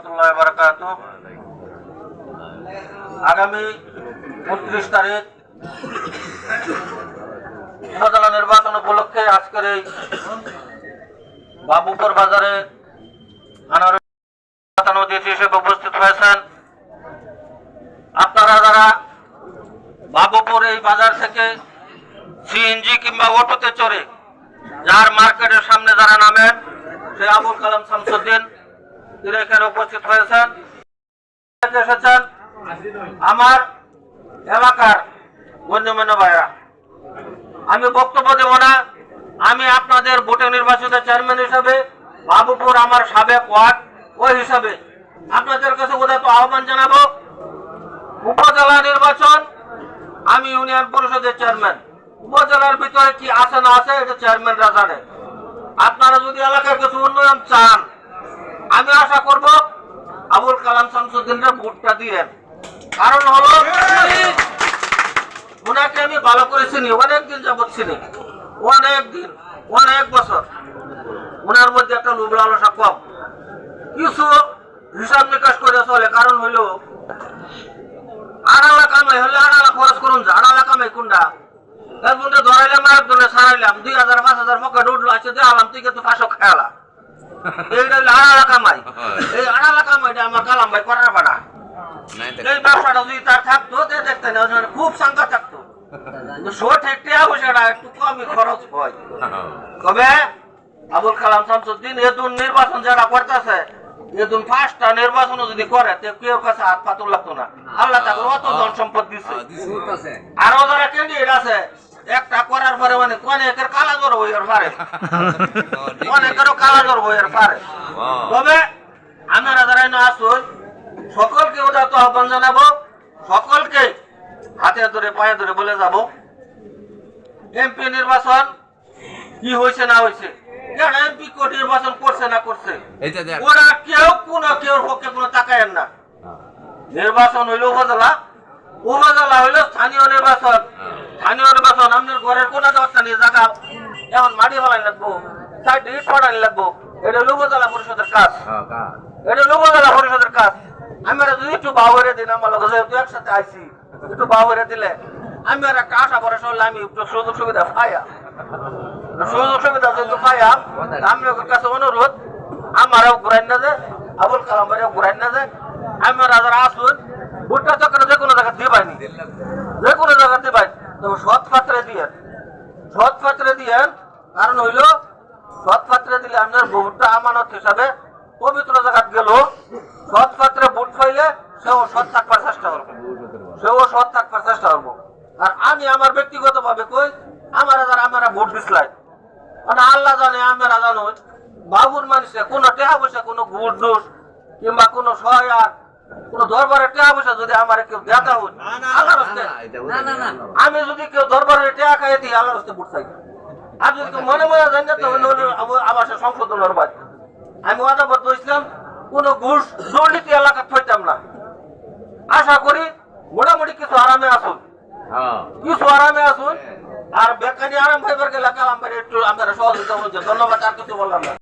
রহমতুল্লাহ বারাকাতুহু। আগামী 29 তারিখ উপজেলা নির্বাচন উপলক্ষে আজকের এই বাবুপুর বাজারে অতিথি হিসেবে উপস্থিত হয়েছেন। আপনারা যারা বাবুপুর এই বাজার থেকে সিএনজি কিংবা অটোতে চড়ে যার মার্কেটের সামনে যারা নামেন, সে আবুল কালাম শামসুদ্দিন তিনি এখানে উপস্থিত হয়েছেন, এসেছেন। আমার এলাকার গণ্যমান্য ভাইরা, আমি বক্তব্য দেব না। আমি আপনাদের ভোটে নির্বাচিত চেয়ারম্যান হিসাবে বাবুপুর আমার সাবেক ওয়ার্ড ওই হিসাবে আপনাদের কাছে উদাত্ত আহ্বান জানাবো। উপজেলা নির্বাচন, আমি ইউনিয়ন পরিষদের চেয়ারম্যান, উপজেলার ভিতরে কি আছে না আছে এটা চেয়ারম্যানরা জানে। আপনারা যদি এলাকার কিছু উন্নয়ন চান, আমি আশা করব আবুল কালাম শামসুদ্দিনের ভোটটা দিয়েন। কারণ হলো ওনাকে আমি ভালো করে চিনি, অনেকদিন যাবৎ চিনি, অনেক বছর। ওনার মধ্যে একটা লোভ লালসা কম, কিছু হিসাব নিকাশ করে চলে। কারণ হইলো আড়ালা কামাই হলে আড়ালা খরচ করুন, আড়ালা কামাই কোনটা একজনকে ধরাইলাম একজনে ছাড়াইলাম, 2000 5000 পকেট উঠলো, আছে যে আলাম তুই কিন্তু 500 খেয়ালা। এইটা হইলো আড়ালা কামাই। এই আড়ালা কামাইটা আমার কালাম ভাই করার পারা। এই ব্যবসাটা যদি তার থাকতো দেখতেন খুব সংখ্যা থাকতো, একটু কমই খরচ হয়। তবে আবুল কালাম শামসুদ্দিন এদুন নির্বাচন যারা করতেছে, এদুন 5টা নির্বাচনও যদি করে কেউ কাছে হাত পাতুল লাগতো না। আল্লাহ তাকে অত ধন সম্পদ দিচ্ছে। আরো যারা ক্যান্ডিডেট আছে, একটা করার পরে অনেকের কালা জ্বর হইয়ার পারে, অনেকেরও কালা জ্বর হইয়ার পারে। তবে আমরা যারা আসুন সকলকে উদাত্ত আহ্বান জানাবো, সকলকে হাতে ধরে পায়ে ধরে বলে যাব, এমপি নির্বাচন কি হয়েছে না হয়েছে, এমপি নির্বাচন করছে না করছে, ওরা কেউ কেউ পক্ষে কোনো তাকায়েন না। নির্বাচন হইল উপজেলা, উপজেলা হইল স্থানীয় নির্বাচন। স্থানীয় নির্বাচন আপনার ঘরের কোন স্থানীয় জায়গা এখন মাটি ফেলাই লাগবো, সাইড ইট ফাটাই লাগবো, এটা হলো উপজেলা পরিষদের কাজ, এটা হলো উপজেলা পরিষদের কাজ। আমরা যদি একটু বাহরে দিন, আমার লোক যেহেতু একসাথে আইসি, একটু বাহরে দিলে আমি আর একটা আশা ভরসা হলে আমি একটু সুযোগ সুবিধা পাইয়া, সুযোগ সুবিধা যেহেতু পাইয়া, আমি ওর কাছে অনুরোধ, আমারও ঘুরাই না যে আবুল কালাম ভাইও ঘুরাই না যে আমরা যারা আসুন ভোটটা চক্রে যে কোনো জায়গা দিবাইনি, যে কোনো জায়গা দিবাই, তবে সৎ পাত্রে দিয়েন, সৎ পাত্রে দিয়েন। কারণ হইল সৎ পাত্রে দিলে আপনার ভোটটা আমানত হিসাবে পবিত্র জায়গা গেল। সৎ পাত্রে ভোট পাইলে সেও সৎ থাকবার চেষ্টা করবো, সেও সৎ থাকবার চেষ্টা করবো। আর আমি আমার ব্যক্তিগত ভাবে কই, আমরা ভোট দিসলাই মানে আল্লাহ জানে, আমরা জানো বাবুর মানুষে কোনো টেহা পয়সা, কোনো ঘুষ দোষ কিংবা কোনো সহায়, কোন দরবারের টেহা পয়সা যদি আমার কেউ দেখা হয়, আল্লাহর হস্তে আমি যদি কেউ দরবারের টেহা খাইয়ে দিই, আল্লাহর হস্তে ভোট চাই। আর যদি মনে মনে জানি না, তবে আমার সংশোধনের বাদ আমি ওয়াদাবদ্ধ হয়েছিলাম কোন ঘুষ দুর্নীতি এলাকা থাকতাম না। আশা করি মোটামুটি কিছু আরামে আসুন, কিছু আরামে আসুন। আর বেকারি আরাম ভাইবার গেলে কালাম ভাই একটু আপনারা সহযোগিতা বলছে। ধন্যবাদ, আর কিছু বললাম না।